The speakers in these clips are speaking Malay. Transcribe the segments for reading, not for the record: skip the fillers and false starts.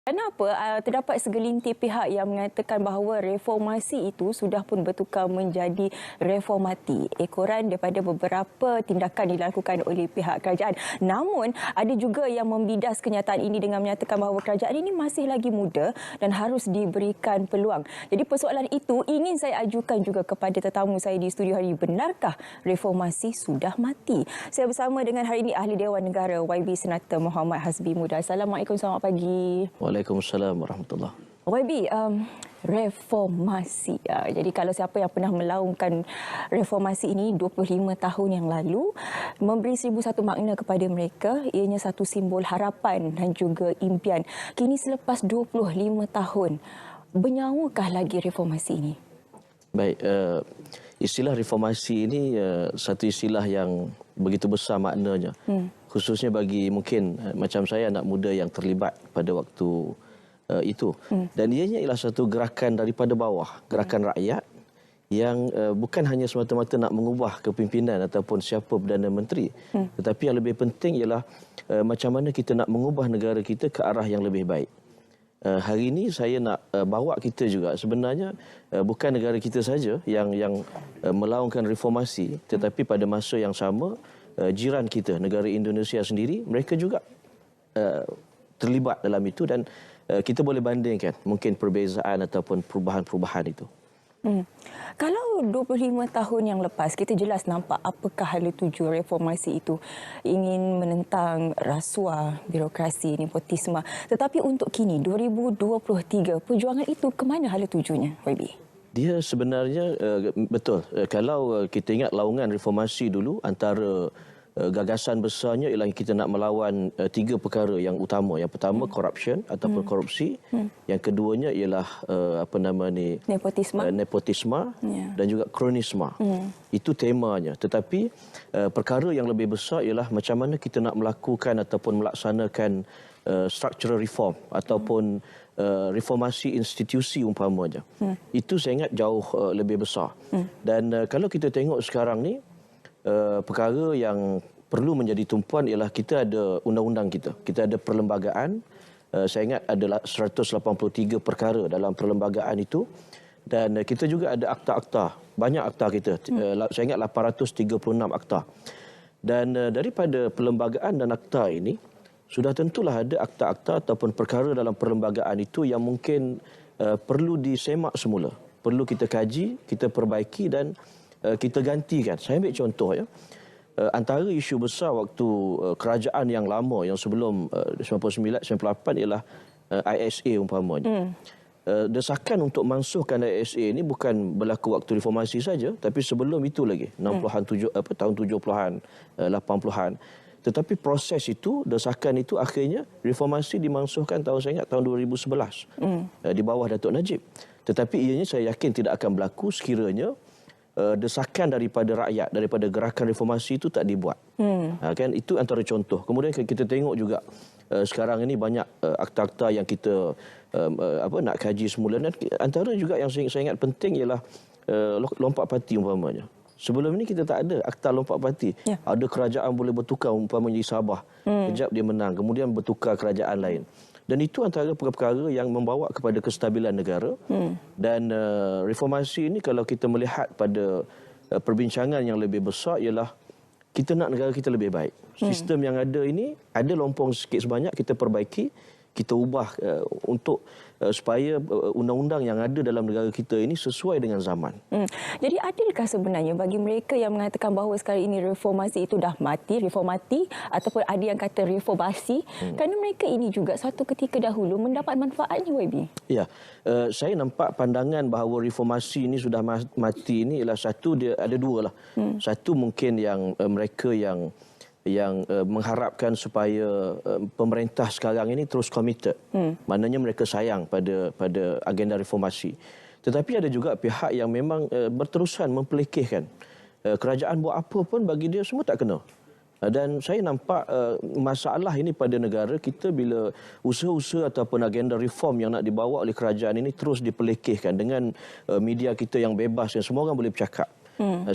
Kenapa terdapat segelintir pihak yang mengatakan bahawa reformasi itu sudah pun bertukar menjadi reformati, ekoran daripada beberapa tindakan dilakukan oleh pihak kerajaan. Namun ada juga yang membidas kenyataan ini dengan menyatakan bahawa kerajaan ini masih lagi muda dan harus diberikan peluang. Jadi persoalan itu ingin saya ajukan juga kepada tetamu saya di studio hari ini. Benarkah reformasi sudah mati? Saya bersama dengan hari ini Ahli Dewan Negara YB Senator Muhammad Hasbi Muda. Assalamualaikum, selamat pagi. Waalaikumsalam warahmatullahi. YB, reformasi. Jadi kalau siapa yang pernah melaungkan reformasi ini 25 tahun yang lalu, memberi 1001 makna kepada mereka, ianya satu simbol harapan dan juga impian. Kini selepas 25 tahun, bernyawakah lagi reformasi ini? Baik, istilah reformasi ini satu istilah yang begitu besar maknanya. Khususnya bagi mungkin macam saya, anak muda yang terlibat pada waktu itu. Dan ianya ialah satu gerakan daripada bawah, gerakan rakyat yang bukan hanya semata-mata nak mengubah kepimpinan ataupun siapa Perdana Menteri. Tetapi yang lebih penting ialah macam mana kita nak mengubah negara kita ke arah yang lebih baik. Hari ini saya nak bawa kita juga sebenarnya bukan negara kita saja yang melaungkan reformasi, tetapi pada masa yang sama jiran kita, negara Indonesia sendiri, mereka juga terlibat dalam itu dan kita boleh bandingkan mungkin perbezaan ataupun perubahan-perubahan itu. Kalau 25 tahun yang lepas, kita jelas nampak apakah hala tuju reformasi itu. Ingin menentang rasuah, birokrasi, nepotisme. Tetapi untuk kini, 2023, perjuangan itu ke mana hala tujunya, YB? Dia sebenarnya betul. Kalau kita ingat laungan reformasi dulu, antara gagasan besarnya ialah kita nak melawan tiga perkara yang utama. Yang pertama corruption ataupun korupsi. Yang keduanya ialah nepotisme dan juga kronisme. Itu temanya. Tetapi perkara yang lebih besar ialah macam mana kita nak melakukan ataupun melaksanakan structural reform ataupun reformasi institusi umpamanya. Itu saya ingat jauh lebih besar. Dan kalau kita tengok sekarang ni, perkara yang perlu menjadi tumpuan ialah kita ada undang-undang kita. Kita ada perlembagaan. Saya ingat ada 183 perkara dalam perlembagaan itu. Dan kita juga ada akta-akta. Banyak akta kita. Saya ingat 836 akta. Dan daripada perlembagaan dan akta ini, sudah tentulah ada akta-akta ataupun perkara dalam perlembagaan itu yang mungkin perlu disemak semula. Perlu kita kaji, kita perbaiki dan kita gantikan. Saya ambil contoh ya. Antara isu besar waktu kerajaan yang lama yang sebelum 99 98 ialah ISA umpamanya. Desakan untuk mansuhkan ISA ini bukan berlaku waktu reformasi saja, tapi sebelum itu lagi 60-an tahun 70-an 80-an. Tetapi proses itu, desakan itu akhirnya reformasi dimansuhkan tahun saya ingat tahun 2011 di bawah Datuk Najib. Tetapi ianya saya yakin tidak akan berlaku sekiranya desakan daripada rakyat, daripada gerakan reformasi itu tak dibuat. Kan itu antara contoh. Kemudian kita tengok juga sekarang ini banyak akta-akta yang kita nak kaji semula, dan antara juga yang saya ingat penting ialah lompat parti umpamanya. Sebelum ini kita tak ada akta lompat parti. Ada kerajaan boleh bertukar umpamanya di Sabah. Kejap dia menang, kemudian bertukar kerajaan lain. Dan itu antara perkara yang membawa kepada kestabilan negara. Dan reformasi ini kalau kita melihat pada perbincangan yang lebih besar ialah kita nak negara kita lebih baik. Sistem yang ada ini ada lompong sikit sebanyak, kita perbaiki, kita ubah untuk supaya undang-undang yang ada dalam negara kita ini sesuai dengan zaman. Jadi adilkah sebenarnya bagi mereka yang mengatakan bahawa sekarang ini reformasi itu dah mati, reformati, ataupun ada yang kata reformasi, kerana mereka ini juga satu ketika dahulu mendapat manfaatnya, YB? Ya, saya nampak pandangan bahawa reformasi ini sudah mati ini ialah satu, dia ada dua lah. Satu mungkin yang mereka yang mengharapkan supaya pemerintah sekarang ini terus committed. Maknanya mereka sayang pada agenda reformasi. Tetapi ada juga pihak yang memang berterusan mempelekehkan. Kerajaan buat apa pun bagi dia semua tak kena. Dan saya nampak masalah ini pada negara kita bila usaha-usaha ataupun agenda reform yang nak dibawa oleh kerajaan ini terus dipelekehkan dengan media kita yang bebas yang semua orang boleh bercakap.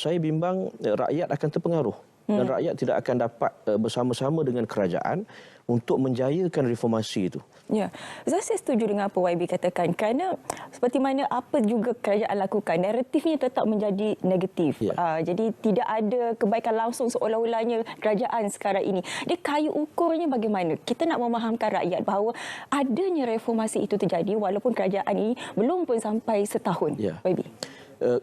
Saya bimbang rakyat akan terpengaruh. Dan rakyat tidak akan dapat bersama-sama dengan kerajaan untuk menjayakan reformasi itu. Ya, saya setuju dengan apa YB katakan, kerana seperti mana apa juga kerajaan lakukan, naratifnya tetap menjadi negatif. Jadi tidak ada kebaikan langsung seolah-olahnya kerajaan sekarang ini. Dia kayu ukurnya bagaimana? Kita nak memahamkan rakyat bahawa adanya reformasi itu terjadi walaupun kerajaan ini belum pun sampai setahun. YB.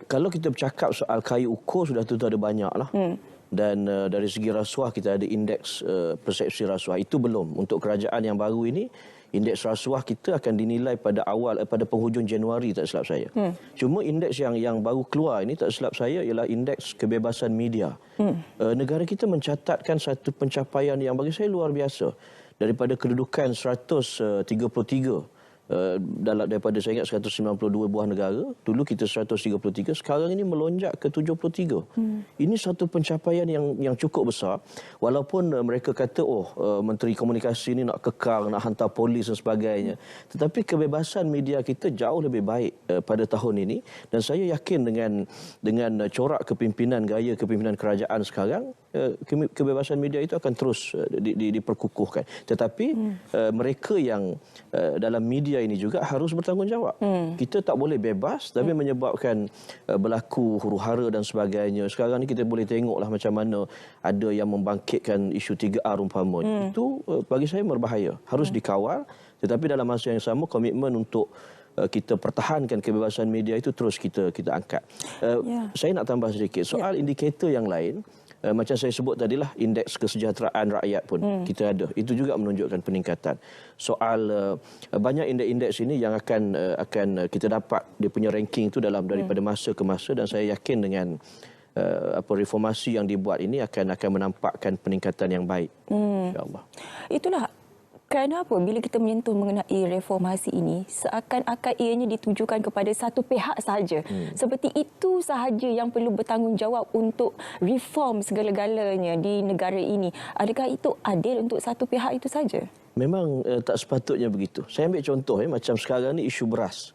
Kalau kita bercakap soal kayu ukur, sudah tentu ada banyak lah. Dan dari segi rasuah kita ada indeks persepsi rasuah. Itu belum. Untuk kerajaan yang baru ini, indeks rasuah kita akan dinilai pada penghujung Januari, tak silap saya. Cuma indeks yang baru keluar ini, tak silap saya, ialah indeks kebebasan media. Negara kita mencatatkan satu pencapaian yang bagi saya luar biasa. Daripada kedudukan 133 daripada saya ingat 192 buah negara, dulu kita 133, sekarang ini melonjak ke 73. Ini satu pencapaian yang cukup besar, walaupun mereka kata Menteri Komunikasi ini nak kekang, nak hantar polis dan sebagainya, tetapi kebebasan media kita jauh lebih baik pada tahun ini, dan saya yakin dengan corak kepimpinan, gaya kepimpinan kerajaan sekarang, kebebasan media itu akan terus diperkukuhkan. Tetapi mereka yang dalam media ini juga harus bertanggungjawab. Kita tak boleh bebas tapi menyebabkan berlaku huru-hara dan sebagainya. Sekarang ni kita boleh tengoklah macam mana ada yang membangkitkan isu 3R umpamanya. Itu bagi saya berbahaya. Harus dikawal, tetapi dalam masa yang sama komitmen untuk kita pertahankan kebebasan media itu terus kita angkat. Saya nak tambah sedikit soal indikator yang lain. Macam saya sebut tadilah, indeks kesejahteraan rakyat pun kita ada. Itu juga menunjukkan peningkatan. Soal banyak indeks-indeks ini yang akan kita dapat dia punya ranking itu daripada masa ke masa, dan saya yakin dengan reformasi yang dibuat ini akan menampakkan peningkatan yang baik. InsyaAllah. Itulah kerana apa bila kita menyentuh mengenai reformasi ini, seakan-akan ianya ditujukan kepada satu pihak sahaja. Seperti itu sahaja yang perlu bertanggungjawab untuk reform segala-galanya di negara ini. Adakah itu adil untuk satu pihak itu saja? Memang tak sepatutnya begitu. Saya ambil contoh macam sekarang ni isu beras.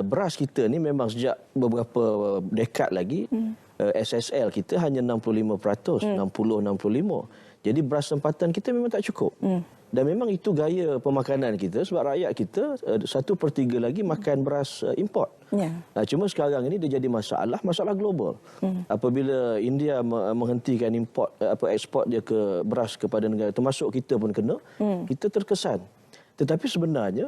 Beras kita ni memang sejak beberapa dekad lagi SSL kita hanya 65%, 60-65%. Jadi beras tempatan kita memang tak cukup. Dan memang itu gaya pemakanan kita, sebab rakyat kita 1/3 lagi makan beras import. Cuma sekarang ini dia jadi masalah global. Apabila India menghentikan import ekspor dia ke beras kepada negara, termasuk kita pun kena, kita terkesan. Tetapi sebenarnya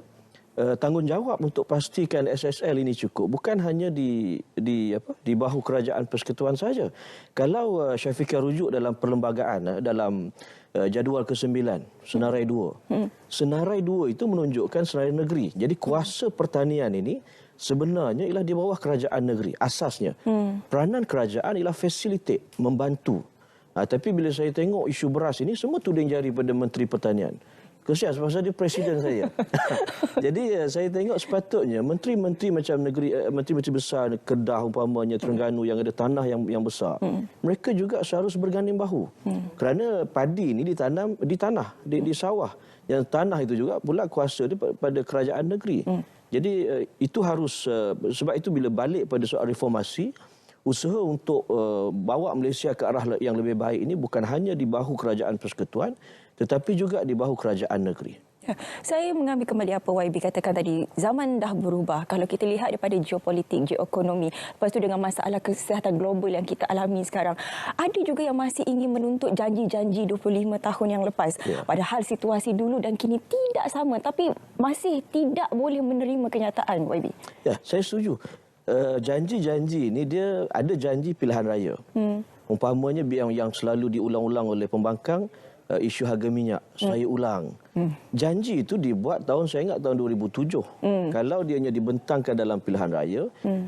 tanggungjawab untuk pastikan SSL ini cukup bukan hanya di bahu kerajaan persekutuan saja. Kalau Syafiqah rujuk dalam perlembagaan dalam jadual ke-9 Senarai 2. Senarai 2 itu menunjukkan senarai negeri. Jadi kuasa pertanian ini sebenarnya ialah di bawah kerajaan negeri asasnya. Peranan kerajaan ialah facilitate, membantu. Tapi bila saya tengok isu beras ini, semua tuding jari pada Menteri Pertanian. Kesian sebab dia presiden saya. Jadi saya tengok sepatutnya menteri-menteri macam menteri-menteri besar Kedah umpamanya, Terengganu yang ada tanah yang besar, mereka juga seharusnya berganding bahu. Kerana padi ini ditanam di tanah, di sawah. Yang tanah itu juga pula kuasa dia pada kerajaan negeri. Jadi itu harus, sebab itu bila balik pada soal reformasi, usaha untuk bawa Malaysia ke arah yang lebih baik ini bukan hanya di bahu kerajaan persekutuan, tetapi juga di bahu kerajaan negeri. Saya mengambil kembali apa YB katakan tadi. Zaman dah berubah. Kalau kita lihat daripada geopolitik, geoekonomi, lepas tu dengan masalah kesihatan global yang kita alami sekarang, ada juga yang masih ingin menuntut janji-janji 25 tahun yang lepas. Padahal situasi dulu dan kini tidak sama, tapi masih tidak boleh menerima kenyataan, YB. Saya setuju. Janji-janji ini dia ada janji pilihan raya. Umpamanya yang selalu diulang-ulang oleh pembangkang, isu harga minyak, saya ulang. Janji itu dibuat saya ingat tahun 2007. Kalau dia hanya dibentangkan dalam pilihan raya,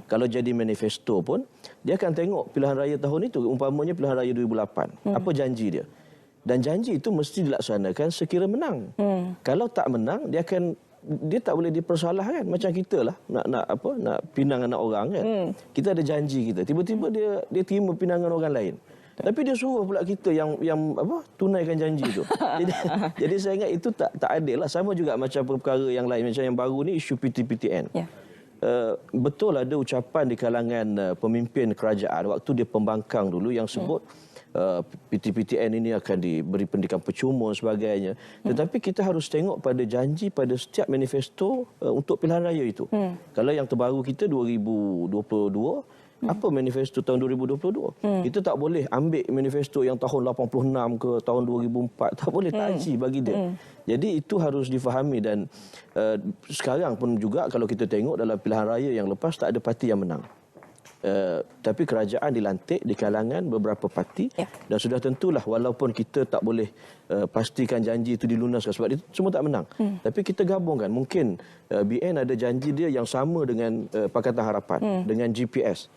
kalau jadi manifesto pun, dia akan tengok pilihan raya tahun itu, umpamanya pilihan raya 2008. Apa janji dia? Dan janji itu mesti dilaksanakan sekira menang. Kalau tak menang, dia tak boleh dipersalahkan. Macam kita lah nak pinang anak orang kan. Kita ada janji kita. Tiba-tiba dia terima pinangan orang lain. Tapi dia suruh pula kita yang tunaikan janji itu. Jadi saya ingat itu tak adil lah. Sama juga macam perkara yang lain. Macam yang baru ni isu PTPTN. betul ada ucapan di kalangan pemimpin kerajaan waktu dia pembangkang dulu yang sebut PTPTN ini akan diberi pendidikan percuma dan sebagainya. Tetapi kita harus tengok pada janji pada setiap manifesto untuk pilihan raya itu. Kalau yang terbaru kita 2022, apa manifesto tahun 2022? Kita tak boleh ambil manifesto yang tahun 86 ke tahun 2004. Tak boleh taji bagi dia. Jadi itu harus difahami dan sekarang pun juga kalau kita tengok dalam pilihan raya yang lepas tak ada parti yang menang. Tapi kerajaan dilantik di kalangan beberapa parti dan sudah tentulah walaupun kita tak boleh pastikan janji itu dilunaskan sebab itu semua tak menang. Tapi kita gabungkan mungkin BN ada janji dia yang sama dengan Pakatan Harapan dengan GPS.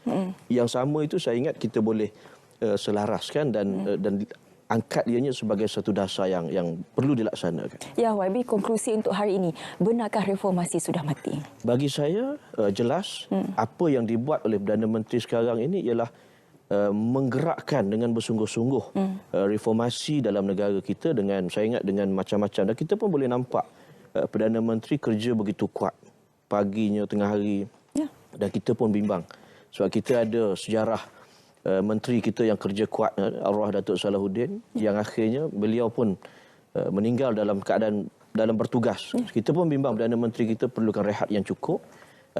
Yang sama itu saya ingat kita boleh selaraskan dan angkat ianya sebagai satu dasar yang perlu dilaksanakan. Ya, YB, konklusi untuk hari ini, benarkah reformasi sudah mati? Bagi saya jelas apa yang dibuat oleh Perdana Menteri sekarang ini ialah menggerakkan dengan bersungguh-sungguh reformasi dalam negara kita dengan saya ingat dengan macam-macam dan kita pun boleh nampak Perdana Menteri kerja begitu kuat paginya tengah hari dan kita pun bimbang sebab kita ada sejarah menteri kita yang kerja kuat arwah Datuk Salahuddin yang akhirnya beliau pun meninggal dalam keadaan dalam bertugas. Kita pun bimbang Perdana Menteri kita perlukan rehat yang cukup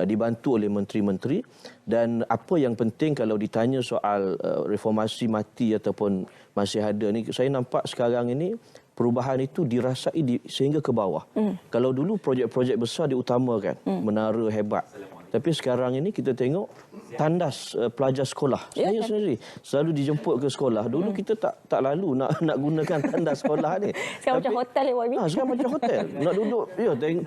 dibantu oleh menteri-menteri dan apa yang penting kalau ditanya soal reformasi mati ataupun masih ada ni saya nampak sekarang ini perubahan itu dirasai sehingga ke bawah. Kalau dulu projek-projek besar diutamakan, menara hebat. Tapi sekarang ini kita tengok tandas pelajar sekolah. Saya sendiri selalu dijemput ke sekolah. Dulu kita tak lalu nak gunakan tandas sekolah ni. Sekarang macam hotel ya, YB. Sekarang macam hotel. Nak duduk,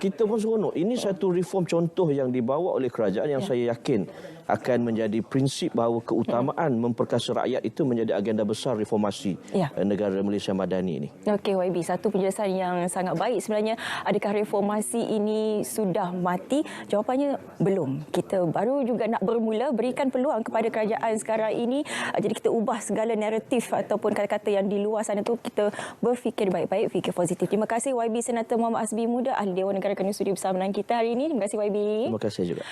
kita pun seronok. Ini satu reform contoh yang dibawa oleh kerajaan yang saya yakin akan menjadi prinsip bahawa keutamaan memperkasa rakyat itu menjadi agenda besar reformasi negara Malaysia Madani ini. Okey, YB, satu penjelasan yang sangat baik sebenarnya. Adakah reformasi ini sudah mati? Jawapannya belum. Kita baru juga nak bermula, berikan peluang kepada kerajaan sekarang ini. Jadi kita ubah segala naratif ataupun kata-kata yang di luar sana tu, kita berfikir baik-baik, fikir positif. Terima kasih YB Senator Muhammad Azbi Muda, Ahli Dewan Negara Kami Sudi bersama dengan kita hari ini. Terima kasih YB. Terima kasih juga.